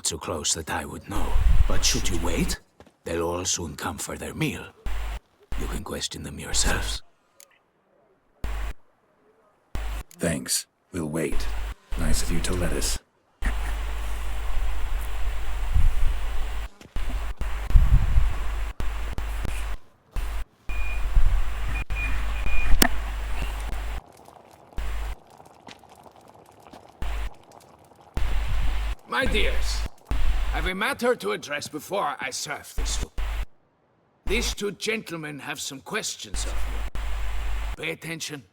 Not so close that I would know. But should you wait, they'll all soon come for their meal. You can question them yourselves. Thanks. We'll wait. Nice of you to let us. My dears, I've a matter to address before I serve this soup. These two gentlemen have some questions of you. Pay attention.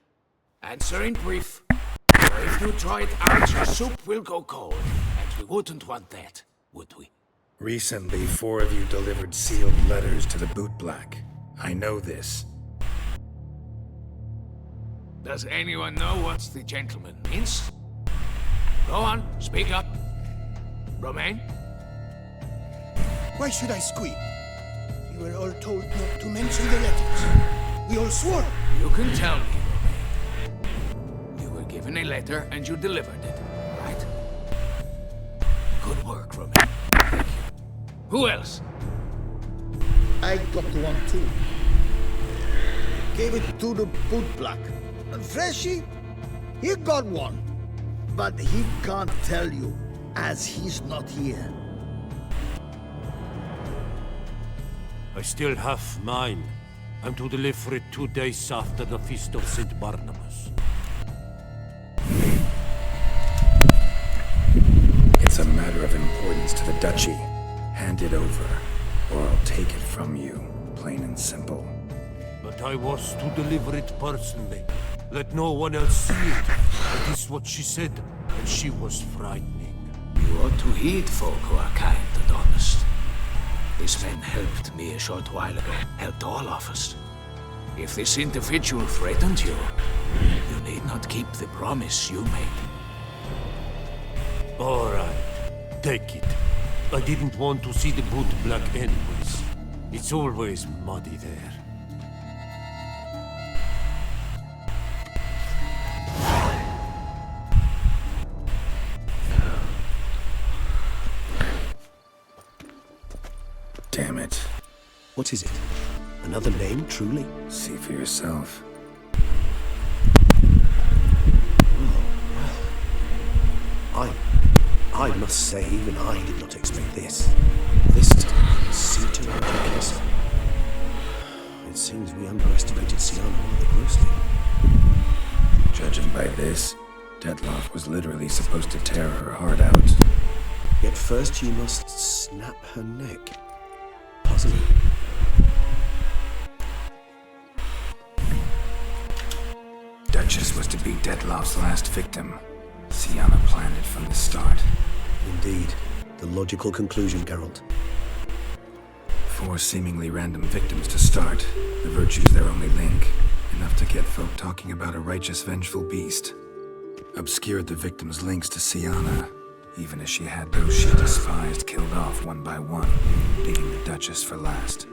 Answer in brief. Or if you try it out, your soup will go cold. And we wouldn't want that, would we? Recently, 4 of you delivered sealed letters to the bootblack. I know this. Does anyone know what the gentleman means? Go on, speak up. Romain? Why should I squeal? We were all told not to mention the letters. We all swore. You can tell me, Romain. You were given a letter and you delivered it, right? Good work, Romain. Thank you. Who else? I got one too. Gave it to the bootblack. And Freshy, he got one. But he can't tell you, as he's not here. I still have mine. I'm to deliver it 2 days after the Feast of St. Barnabas. It's a matter of importance to the Duchy. Hand it over, or I'll take it from you. Plain and simple. But I was to deliver it personally. Let no one else see it. That is what she said, and she was frightening. You ought to heed folk who are kind and honest. This man helped me a short while ago, helped all of us. If this individual threatened you, you need not keep the promise you made. All right, take it. I didn't want to see the bootblack anyways. It's always muddy there. Damn it. What is it? Another name, truly? See for yourself. I must say, even I did not expect this. This time, Sita and Jacques. It seems we underestimated Siana rather grossly. Judging by this, Dettlaff was literally supposed to tear her heart out. Yet first you must snap her neck. Puzzling. Duchess was to be Dettlaff's last victim. Siana planned it from the start. Indeed. The logical conclusion, Geralt. 4 seemingly random victims to start. The virtue's their only link. Enough to get folk talking about a righteous, vengeful beast. Obscured the victims' links to Siana, even as she had those she despised killed off one by one, leaving the Duchess for last.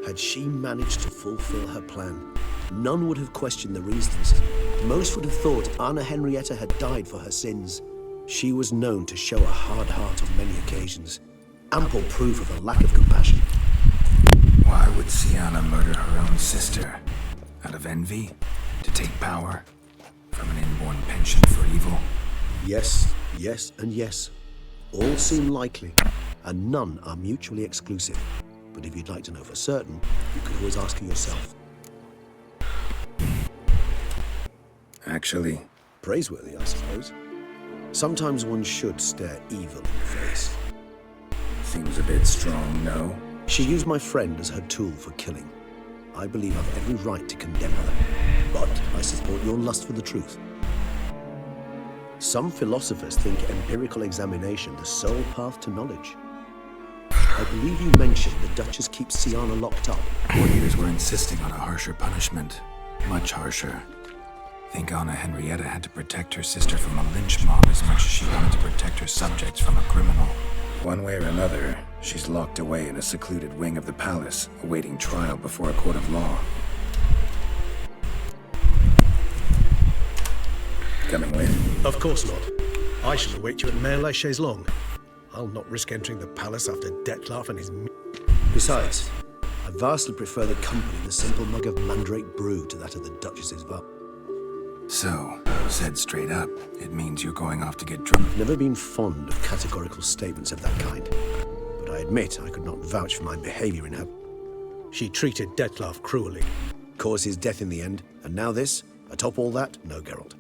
Had she managed to fulfill her plan, none would have questioned the reasons. Most would have thought Anna Henrietta had died for her sins. She was known to show a hard heart on many occasions. Ample proof of a lack of compassion. Why would Siana murder her own sister? Out of envy? To take power? From an inborn penchant for evil? Yes, yes, and yes. All seem likely, and none are mutually exclusive. But if you'd like to know for certain, you can always ask her yourself. Actually, Praiseworthy, I suppose. Sometimes one should stare evil in the face. seems a bit strong, no? She used my friend as her tool for killing. I believe I've every right to condemn her, but I support your lust for the truth. Some philosophers think empirical examination the sole path to knowledge. I believe you mentioned the Duchess keeps Siana locked up. Warriors were insisting on a harsher punishment. Much harsher. Think Anna Henrietta had to protect her sister from a lynch mob as much as she wanted to protect her subjects from a criminal. One way or another, she's locked away in a secluded wing of the palace, awaiting trial before a court of law. Coming with? Of course not. I shall await you at Mare la Chaise Longue. I'll not risk entering the palace after Dettlaff and his... Besides, I vastly prefer the company of the simple mug of mandrake brew to that of the Duchess's bar. So, said straight up, it means you're going off to get drunk. I've never been fond of categorical statements of that kind, but I admit I could not vouch for my behavior in her. She treated Dettlaff cruelly. Caused his death in the end, and now this? Atop all that, no, Geralt.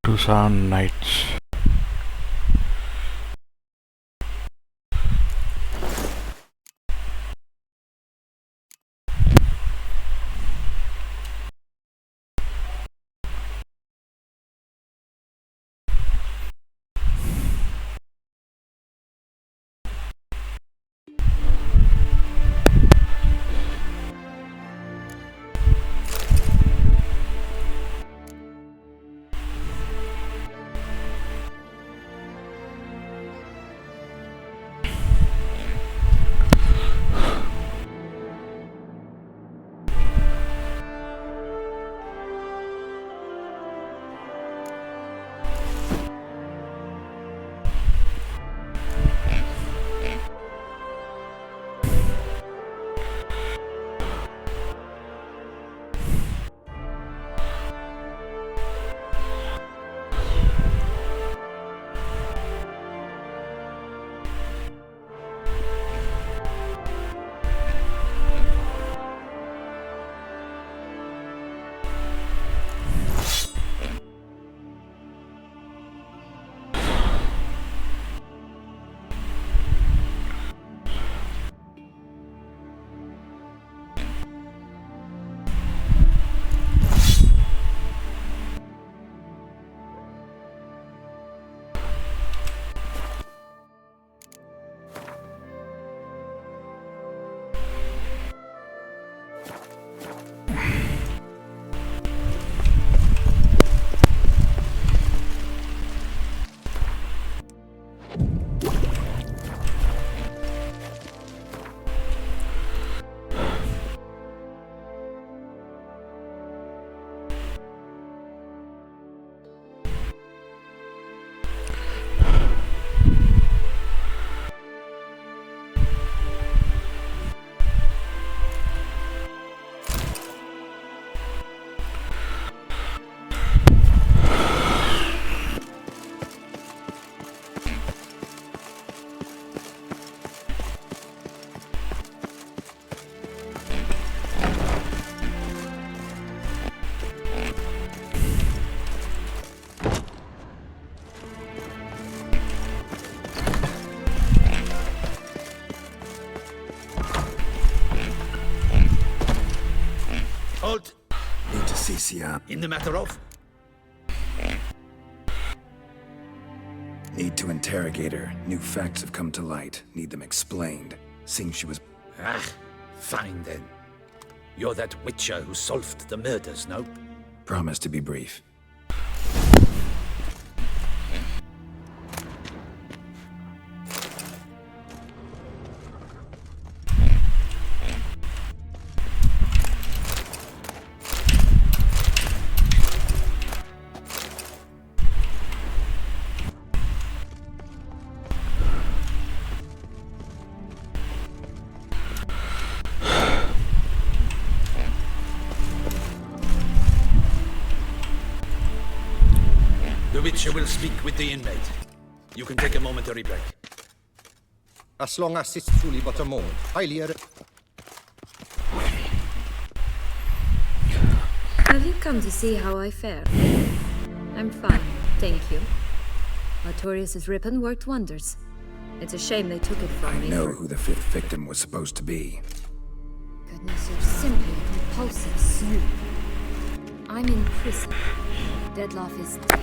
Tucson Knights. Halt! Need to CC up. In the matter of? Need to interrogate her. New facts have come to light. Need them explained. Seems she was... Ah, fine then. You're that Witcher who solved the murders, no? Promise to be brief. The Witcher will speak with the inmate. You can take a momentary break. As long as it's truly but a moment. Highly Have you come to see how I fare? I'm fine, thank you. Artorius' ribbon worked wonders. It's a shame they took it from I me. know who the fifth victim was supposed to be. Goodness, you're simply a compulsive snoop. I'm in prison. Dettlaff is dead.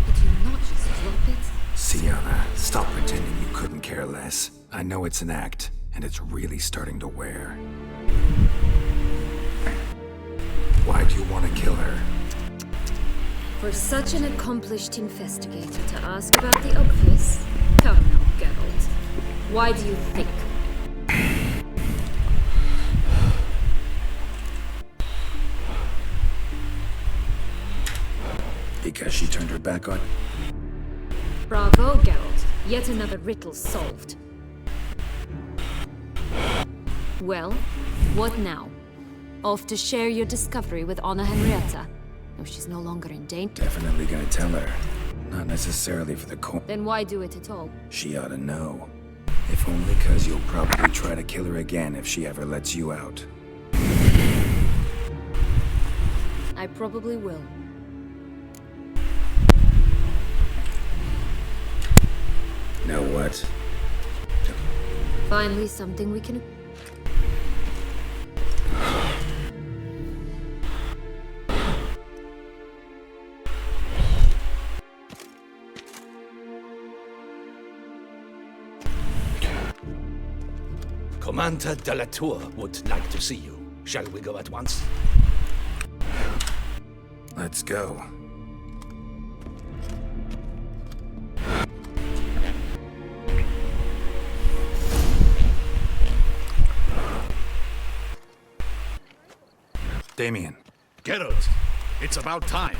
Could you not just drop it? Sienna, stop pretending you couldn't care less. I know it's an act, and it's really starting to wear. Why do you want to kill her? For such an accomplished investigator to ask about the obvious? Come now, Geralt. Why do you think? Because she turned her back on... Bravo, Geralt. Yet another riddle solved. Well, what now? Off to share your discovery with Anna Henrietta? No, she's no longer in danger. Definitely gonna tell her. Not necessarily for the court. Then why do it at all? She ought to know. If only because you'll probably try to kill her again if she ever lets you out. I probably will. Know what? Finally, something we can... Commander de la Tour would like to see you. Shall we go at once? Let's go. Damien. Geralt, it's about time.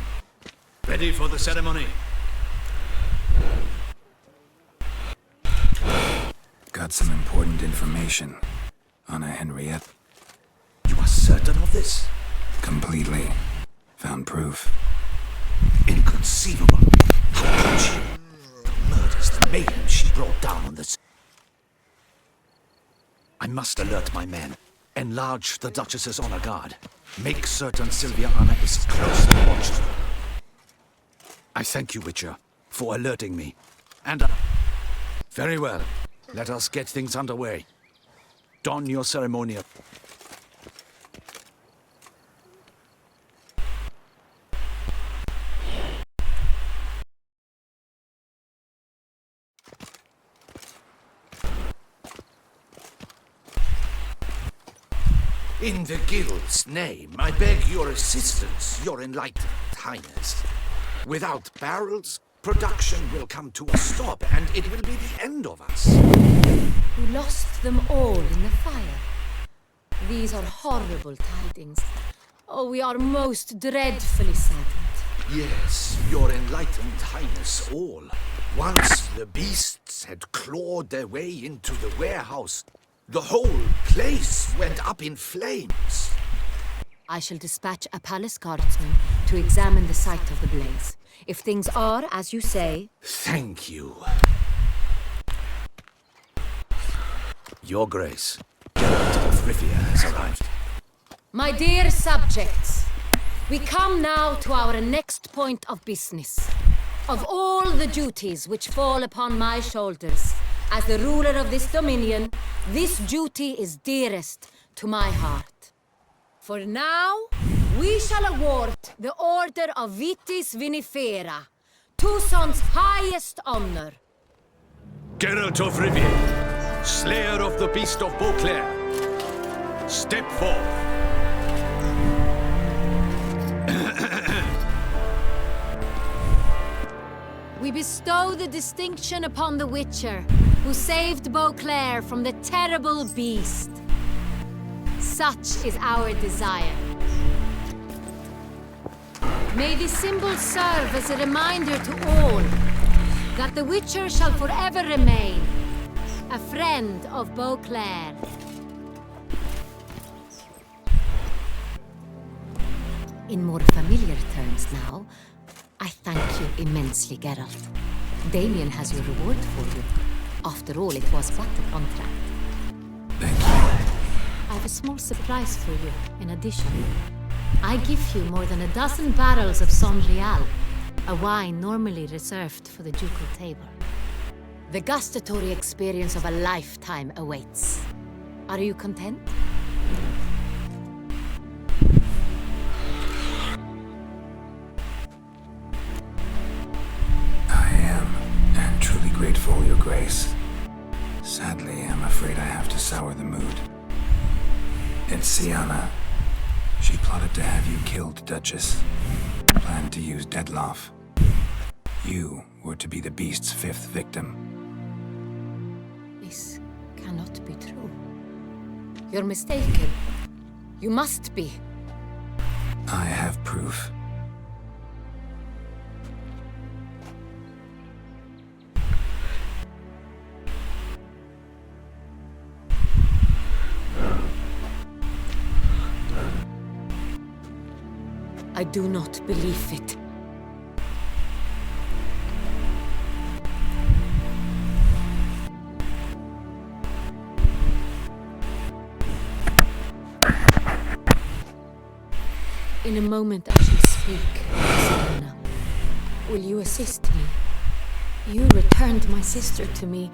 Ready for the ceremony? Got some important information. Anna Henriette. You are certain of this? Completely. Found proof. Inconceivable. How could she? The murders, the mayhem she brought down on this. I must alert my men. Enlarge the Duchess's honor guard. Make certain Sylvia Anna is closely watched. I thank you, Witcher, for alerting me. And... very well. Let us get things underway. Don your ceremonial. In the Guild's name, I beg your assistance, your enlightened highness. Without barrels, production will come to a stop, and it will be the end of us. We lost them all in the fire. These are horrible tidings. Oh, we are most dreadfully saddened. Yes, your enlightened highness all. Once the beasts had clawed their way into the warehouse, the whole place went up in flames. I shall dispatch a palace guardsman to examine the site of the blaze. If things are as you say... Thank you. Your Grace, Geralt of Rivia has arrived. My dear subjects, we come now to our next point of business. Of all the duties which fall upon my shoulders, as the ruler of this dominion, this duty is dearest to my heart. For now, we shall award the Order of Vitis Vinifera, Tucson's highest honor. Geralt of Rivia, Slayer of the Beast of Beauclair, step forth. We bestow the distinction upon the Witcher, who saved Beauclair from the terrible beast. Such is our desire. May the symbol serve as a reminder to all that the Witcher shall forever remain a friend of Beauclair. In more familiar terms now, I thank you immensely, Geralt. Damien has your reward for you. After all, it was but a contract. Thank you. I have a small surprise for you, in addition. I give you more than a dozen barrels of Sonrial, a wine normally reserved for the ducal table. The gustatory experience of a lifetime awaits. Are you content? I am, and truly grateful, Your Grace. Sadly, I'm afraid I have to sour the mood. It's Sienna. She plotted to have you killed, Duchess. Planned to use Detloff. You were to be the beast's 5th victim. This cannot be true. You're mistaken. You must be. I have proof. I do not believe it. In a moment I shall speak, Sienna. Will you assist me? You returned my sister to me,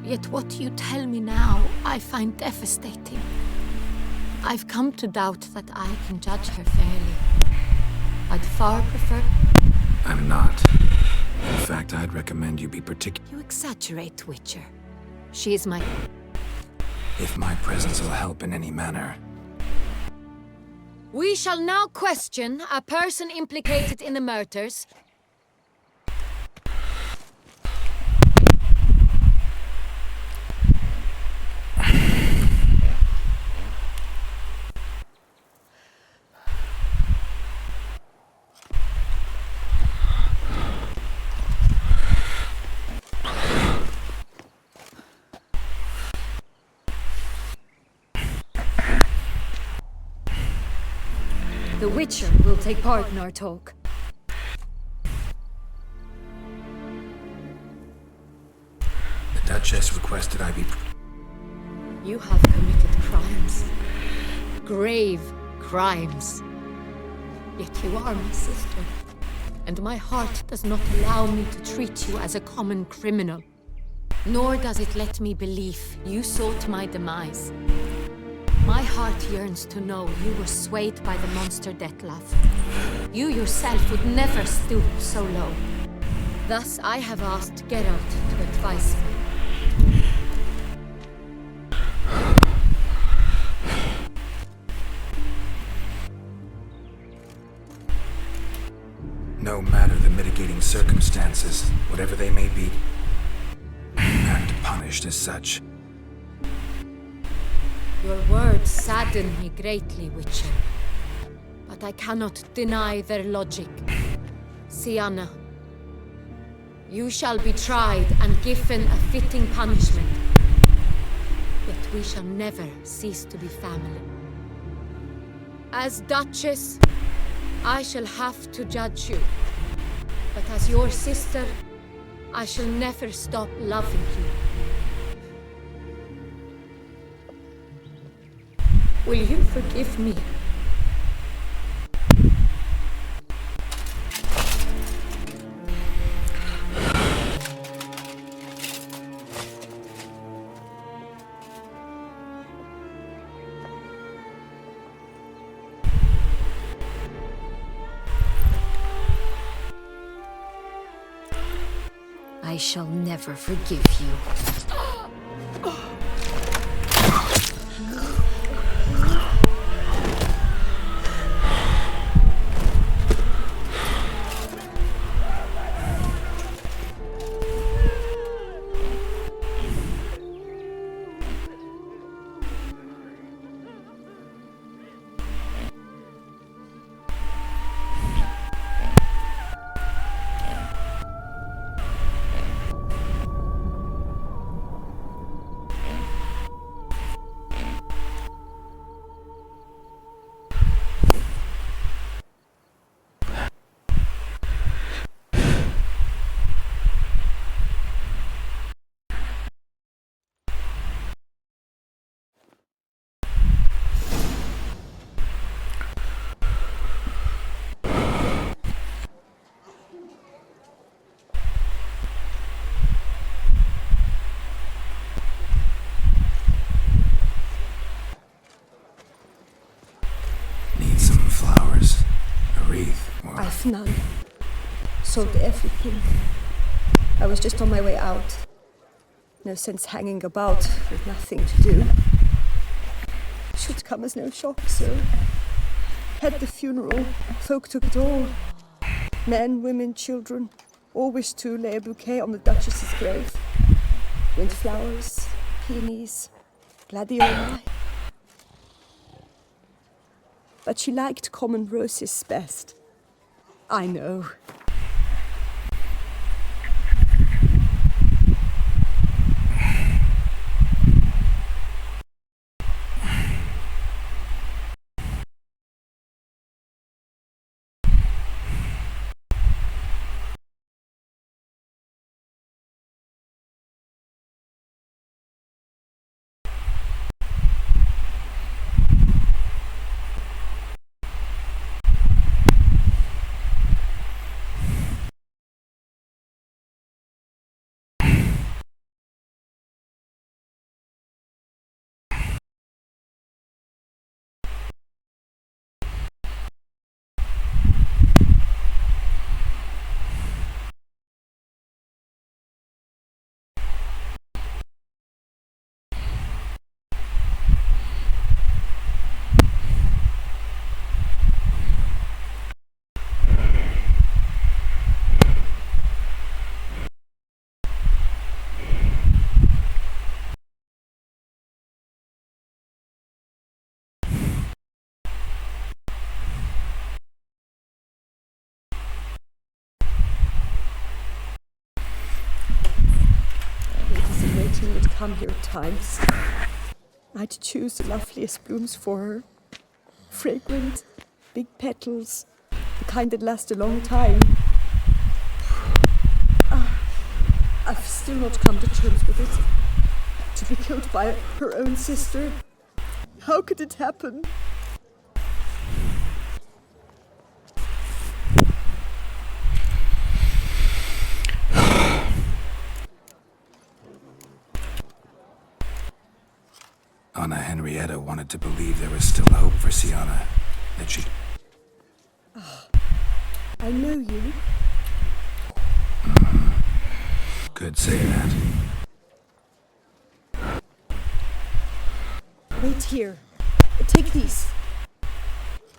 yet what you tell me now I find devastating. I've come to doubt that I can judge her fairly. I'd far prefer... I'm not. In fact, I'd recommend you be particular. You exaggerate, Witcher. She is my... If my presence will help in any manner. We shall now question a person implicated in the murders. The Witcher will take part in our talk. The Duchess requested I be... You have committed crimes. Grave crimes. Yet you are my sister. And my heart does not allow me to treat you as a common criminal. Nor does it let me believe you sought my demise. My heart yearns to know you were swayed by the monster Detloff. You yourself would never stoop so low. Thus, I have asked Geralt to advise me. No matter the mitigating circumstances, whatever they may be, and punished as such. Your words sadden me greatly, Witcher. But I cannot deny their logic. Sienna, you shall be tried and given a fitting punishment. Yet we shall never cease to be family. As Duchess, I shall have to judge you. But as your sister, I shall never stop loving you. Will you forgive me? I shall never forgive you. Sold everything. I was just on my way out. No sense hanging about with nothing to do. Should come as no shock, so. Had the funeral. Folk took it all. Men, women, children. All wished to lay a bouquet on the Duchess's grave. Windflowers, peonies, gladioli. But she liked common roses best. I know. Would come here at times. I'd choose the loveliest blooms for her. Fragrant, big petals, the kind that last a long time. I've still not come to terms with it. To be killed by her own sister. How could it happen? Anna Henrietta wanted to believe there was still hope for Sienna. That she... I know you. Could say that. Wait here. Take these.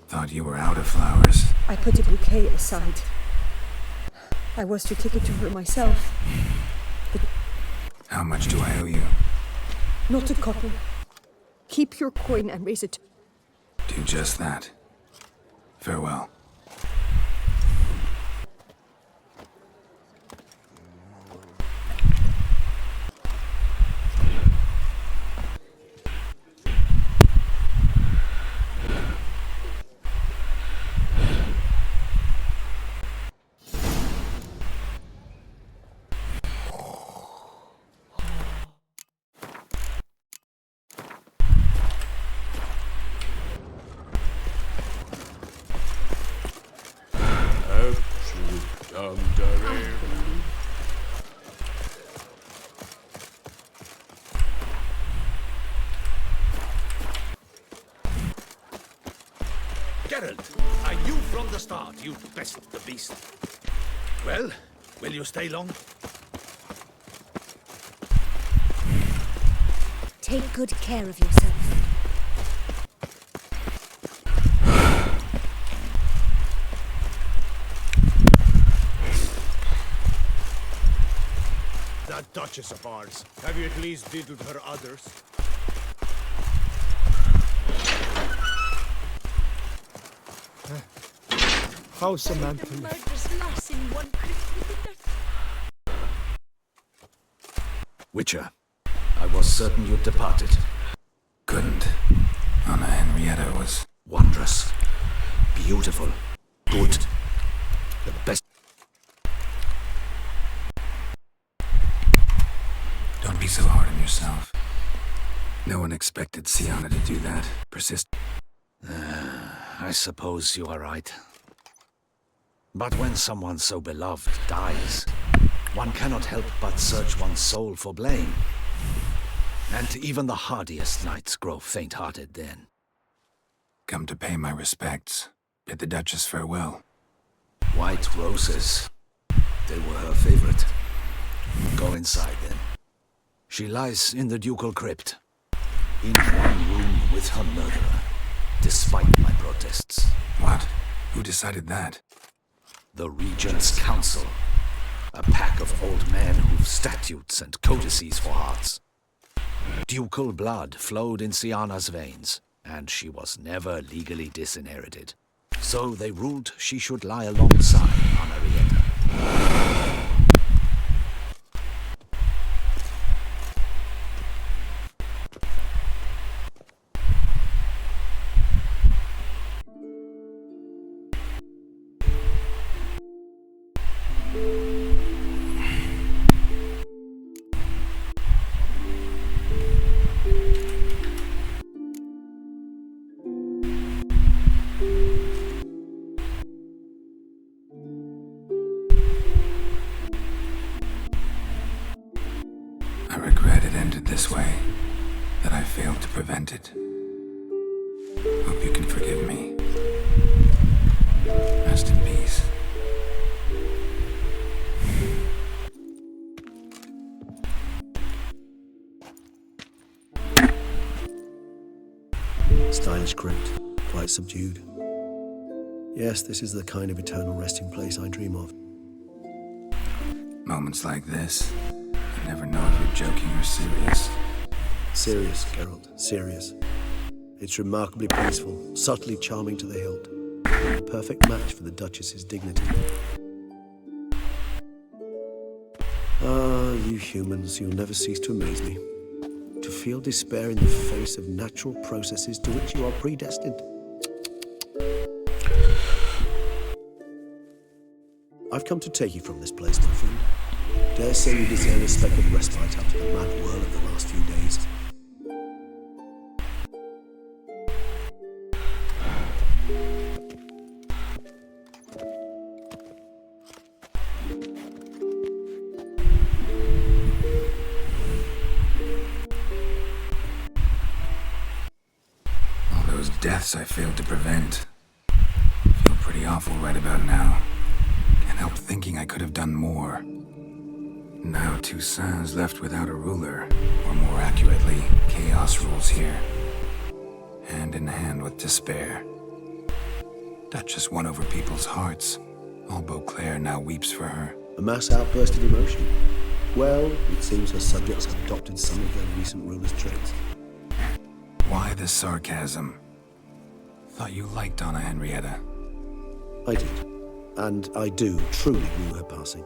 Thought you were out of flowers. I put a bouquet aside. I was to take it to her myself. But How much do I owe you? not a copper. Keep your coin and raise it. Do just that. Farewell. Geralt, I knew from the start you'd best the beast. Well, will you stay long? Take good care of yourself. That Duchess of ours. Have you at least diddled her others? How's Samantha? Witcher, I was certain you'd departed. Couldn't. Anna Henrietta was... Wondrous. Beautiful. Good. The best. Don't be so hard on yourself. No one expected Sienna to do that. Persist. I suppose you are right. But when someone so beloved dies, one cannot help but search one's soul for blame. And even the hardiest knights grow faint-hearted then. Come to pay my respects. Bid the Duchess farewell. White roses. They were her favorite. Go inside, then. She lies in the ducal crypt, in one room with her murderer, despite my protests. What? Who decided that? The Regent's Council. A pack of old men who've statutes and codices for hearts. Ducal blood flowed in Siana's veins, and she was never legally disinherited. So they ruled she should lie alongside Henrietta. I regret it ended this way, that I failed to prevent it. Hope you can forgive me. Rest in peace. Stylish crypt, quite subdued. Yes, this is the kind of eternal resting place I dream of. Moments like this, I never know if you're joking or serious. Serious, Geralt, serious. It's remarkably peaceful, subtly charming to the hilt. A perfect match for the Duchess's dignity. Ah, you humans, you'll never cease to amaze me. To feel despair in the face of natural processes to which you are predestined. I've come to take you from this place, my friend. Dare say you deserve a speck of respite after the mad whirl of the last few days. All those deaths I failed to prevent. Feel pretty awful right about now. Can't help thinking I could have done more. Now Toussaint's left without a ruler, or more accurately, chaos rules here. Hand in hand with despair. Duchess won over people's hearts. All Beauclair now weeps for her. A mass outburst of emotion. Well, it seems her subjects have adopted some of their recent ruler's traits. Why the sarcasm? Thought you liked Anna Henrietta. I did. And I do truly rue her passing.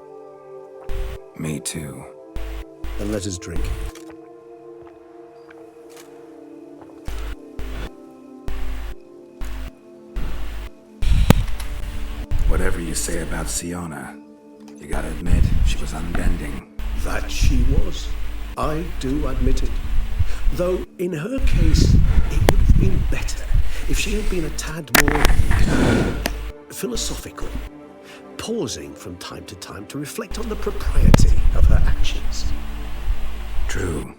Me too. Then let us drink. Whatever you say about Siana, you gotta admit, she was unbending. That she was. I do admit it. Though, in her case, it would have been better if she had been a tad more philosophical, pausing from time to time to reflect on the propriety of her actions. True.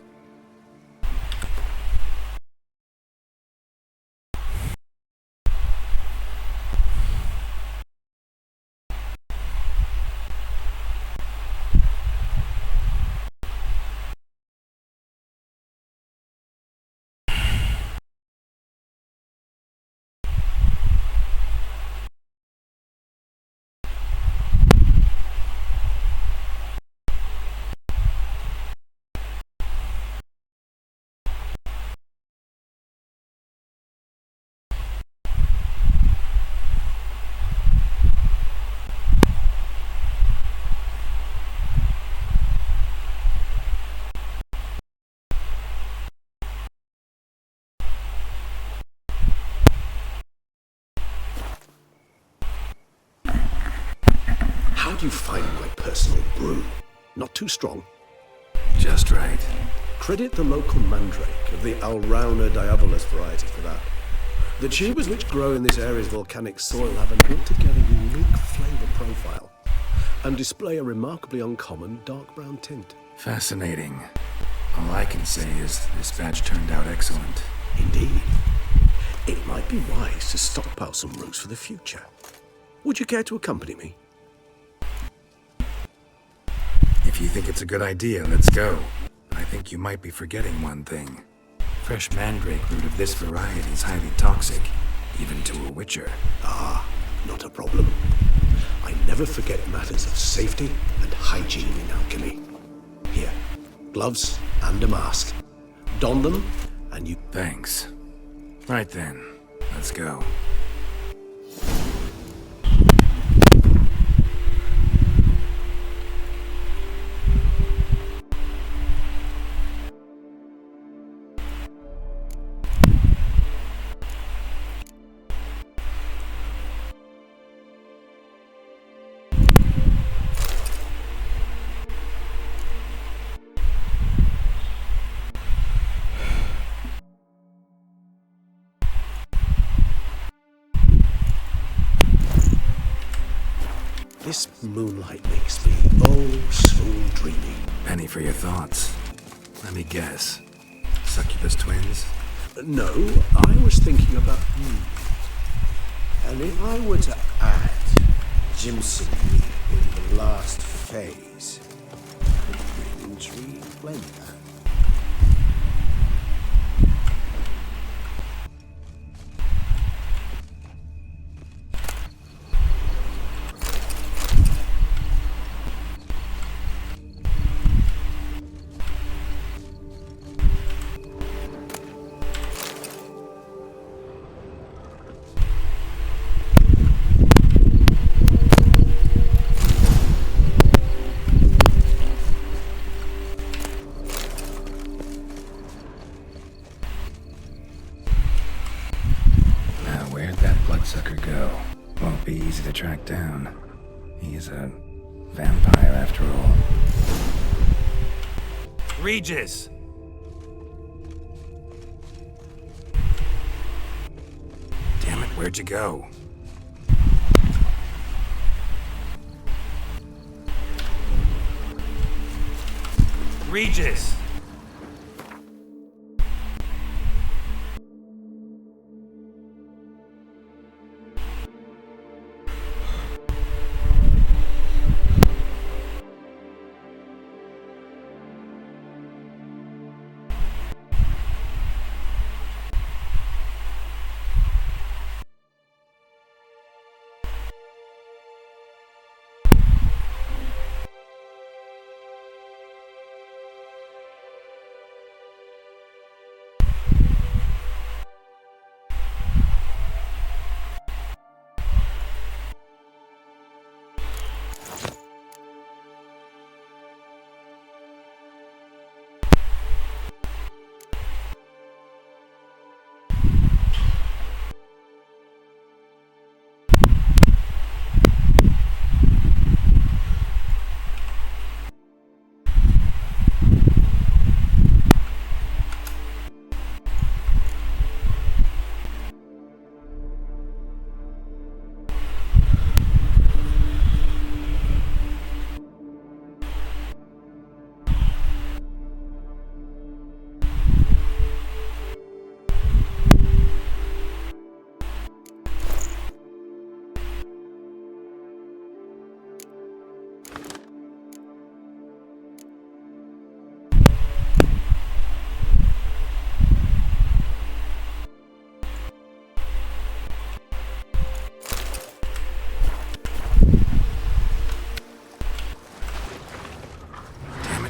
How do you find my personal brew? Not too strong? Just right. Credit the local mandrake of the Alrauna diabolus variety for that. The tubers which grow in this area's volcanic soil have an altogether unique flavour profile and display a remarkably uncommon dark brown tint. Fascinating. All I can say is this batch turned out excellent. Indeed. It might be wise to stockpile some roots for the future. Would you care to accompany me? If you think it's a good idea, let's go. I think you might be forgetting one thing. Fresh mandrake root of this variety is highly toxic, even to a witcher. Ah, not a problem. I never forget matters of safety and hygiene in alchemy. Here, gloves and a mask. Don them, and you... Thanks. Right then, let's go. This moonlight makes me oh so dreamy. Penny for your thoughts. Let me guess. Succubus twins? No, I was thinking about... And if I were to add Jimson in the last phase, it would be an intriguing blend. Sucker go. Won't be easy to track down. He's a vampire after all. Regis! Damn it, where'd you go? Regis!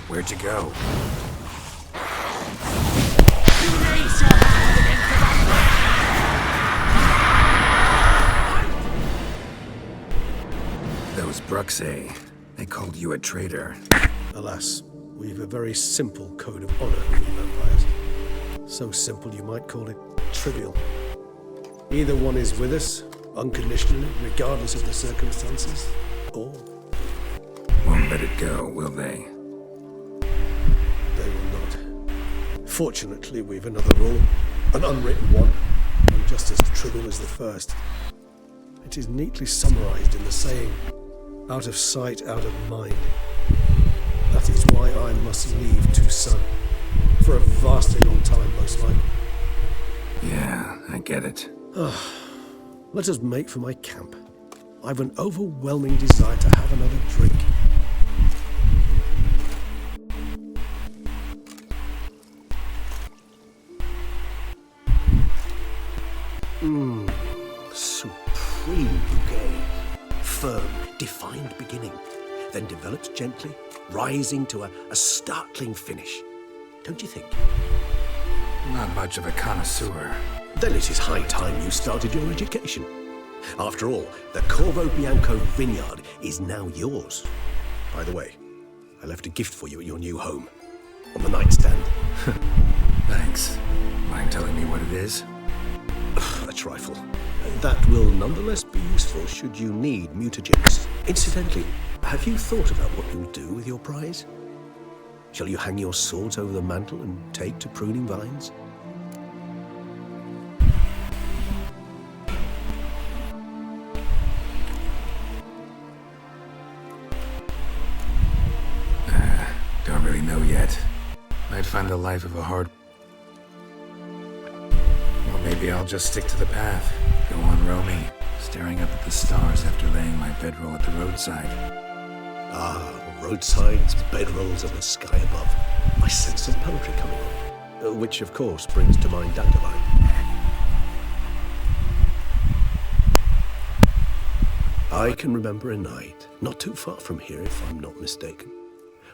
Where'd you go? Those Bruxay, they called you a traitor. Alas, we've a very simple code of honor, we vampires. So simple you might call it trivial. Either one is with us, unconditionally, regardless of the circumstances, or... Won't let it go, will they? They will not. Fortunately, we've another rule, an unwritten one, and just as trivial as the first. It is neatly summarized in the saying, out of sight, out of mind. That is why I must leave Toussaint. For a vastly long time, most likely. Yeah, I get it. Let us make for my camp. I've an overwhelming desire to have another drink. starts gently, rising to a startling finish. Don't you think? Not much of a connoisseur. Then it is high time you started your education. After all, the Corvo Bianco vineyard is now yours. By the way, I left a gift for you at your new home. On the nightstand. Thanks. Mind telling me what it is? A trifle. That will nonetheless be useful should you need mutagens. Incidentally, have you thought about what you'll do with your prize? Shall you hang your swords over the mantle and take to pruning vines? Don't really know yet. Might find the life of a hard... Well, maybe I'll just stick to the path. Go on roaming, staring up at the stars after laying my bedroll at the roadside. Ah, roadsides, bedrolls, and the sky above. I sense some poetry coming on. Which, of course, brings to mind Dandelion. I can remember a night, not too far from here if I'm not mistaken.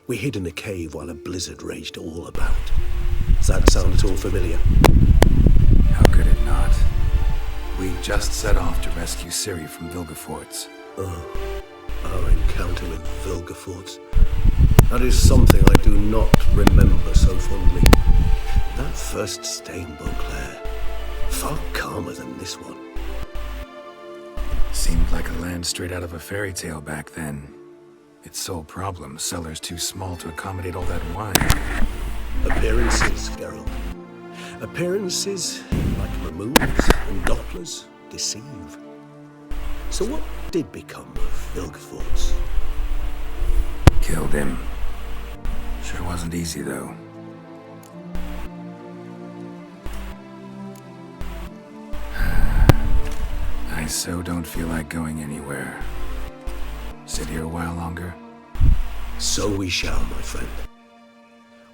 We hid in a cave while a blizzard raged all about. Does that sound at all familiar? How could it not? We just set off to rescue Ciri from Vilgefortz. Oh, our encounter with Vilgefortz. That is something I do not remember so fondly. That first stay in Beauclair, far calmer than this one. Seemed like a land straight out of a fairy tale back then. Its sole problem, cellars too small to accommodate all that wine. Appearances, Geralt. Appearances, like Ramoons and Dopplers, deceive. So what did become of Vilgefortz? Killed him. Sure wasn't easy, though. I so don't feel like going anywhere. Sit here a while longer? So we shall, my friend.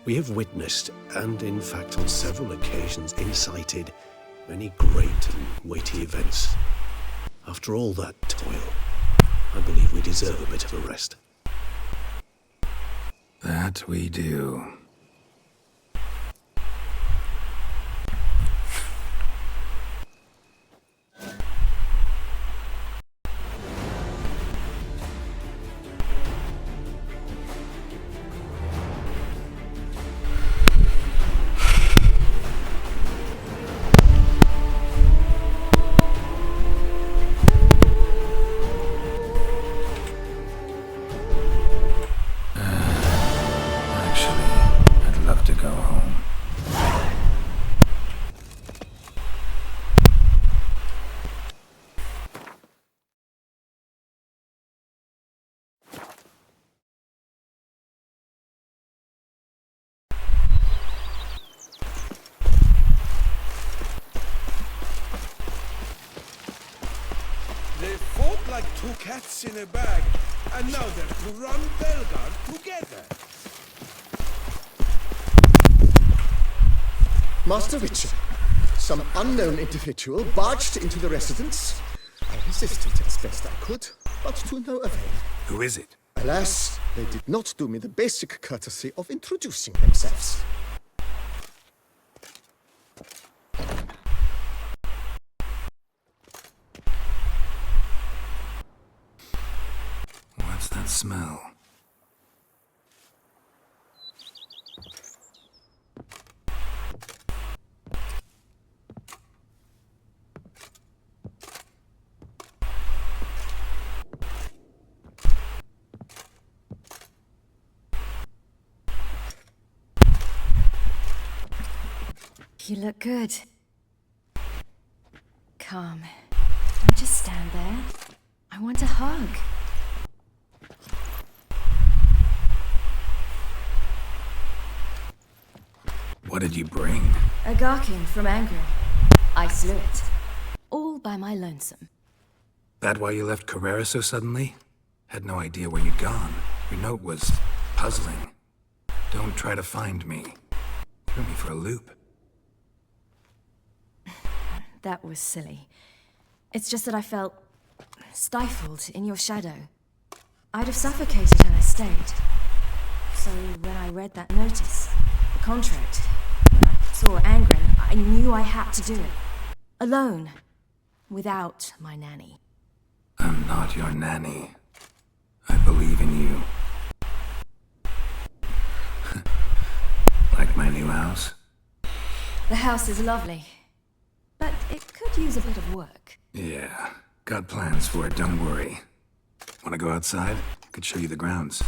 We have witnessed, and in fact on several occasions incited, many great and weighty events. After all that toil, I believe we deserve a bit of a rest. That we do. Like two cats in a bag, and now they're to run Belgard together. Master Witcher, some unknown individual barged into the residence. I resisted as best I could, but to no avail. Who is it? Alas, they did not do me the basic courtesy of introducing themselves. What's that smell? You look good. Calm. Don't just stand there. I want a hug. What did you bring? A Garkin from Angren. I slew it. All by my lonesome. That why you left Carrera so suddenly? Had no idea where you'd gone. Your note was puzzling. Don't try to find me. Threw me for a loop. That was silly. It's just that I felt stifled in your shadow. I'd have suffocated had I stayed. So when I read that notice, the contract, when I saw Angren, I knew I had to do it. Alone. Without my nanny. I'm not your nanny. I believe in you. Like my new house? The house is lovely, but it could use a bit of work. Yeah, got plans for it, don't worry. Wanna go outside? Could show you the grounds.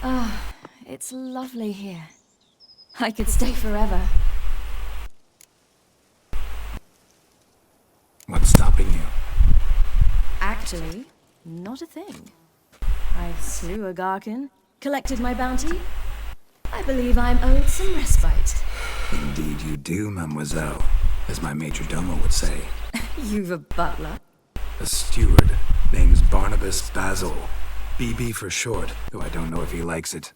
Ah, it's lovely here. I could stay forever. What's stopping you? Actually, not a thing. I slew a Garkin, collected my bounty. I believe I'm owed some respite. Indeed you do, mademoiselle, as my major domo would say. You've a butler? A steward. Name's Barnabas Basil. BB for short, though I don't know if he likes it.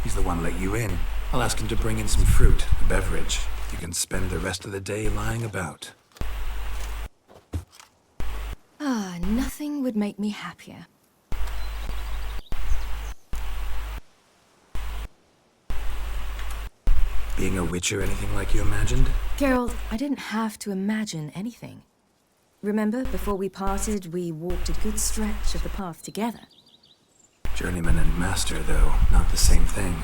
He's the one let you in. I'll ask him to bring in some fruit, a beverage. You can spend the rest of the day lying about. Ah, nothing would make me happier. Being a Witcher anything like you imagined? Geralt, I didn't have to imagine anything. Remember, before we parted, we walked a good stretch of the path together. Journeyman and master, though, not the same thing.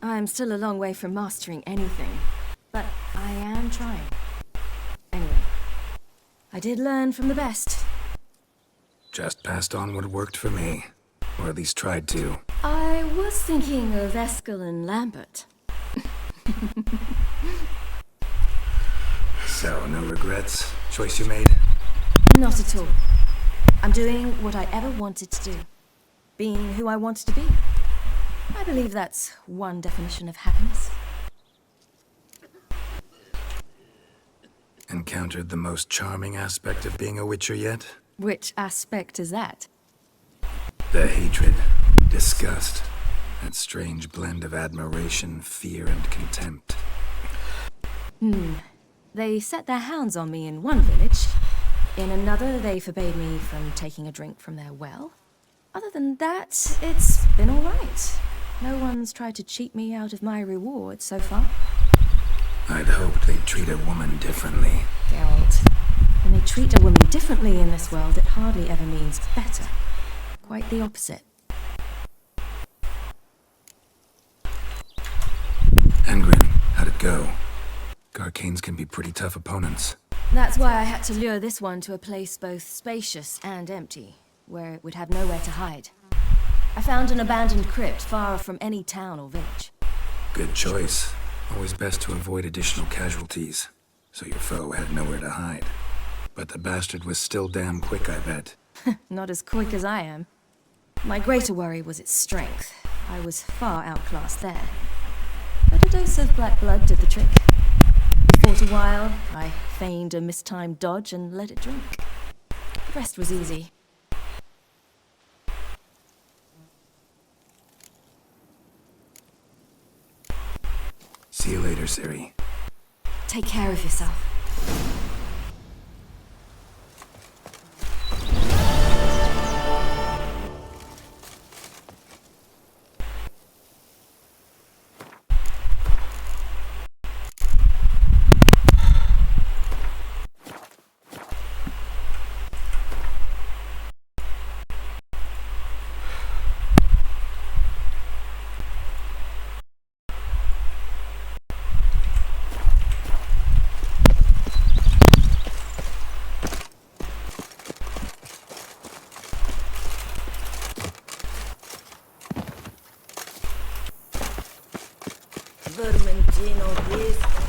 I'm still a long way from mastering anything, but I am trying. Anyway, I did learn from the best. Just passed on what worked for me. Or at least tried to. I was thinking of Eskel and Lambert. So, no regrets? Choice you made? Not at all. I'm doing what I ever wanted to do. Being who I wanted to be. I believe that's one definition of happiness. Encountered the most charming aspect of being a Witcher yet? Which aspect is that? The hatred, disgust, that strange blend of admiration, fear, and contempt. They set their hounds on me in one village. In another, they forbade me from taking a drink from their well. Other than that, it's been all right. No one's tried to cheat me out of my reward so far. I'd hoped they'd treat a woman differently. Geralt, when they treat a woman differently in this world, it hardly ever means better. Quite the opposite. Angren, how'd it go? Garcanes can be pretty tough opponents. That's why I had to lure this one to a place both spacious and empty, where it would have nowhere to hide. I found an abandoned crypt far from any town or village. Good choice. Always best to avoid additional casualties, so your foe had nowhere to hide. But the bastard was still damn quick, I bet. Not as quick as I am. My greater worry was its strength. I was far outclassed there. But a dose of black blood did the trick. We fought a while, I feigned a mistimed dodge and let it drink. The rest was easy. See you later, Ciri. Take care of yourself. Vermentino, please.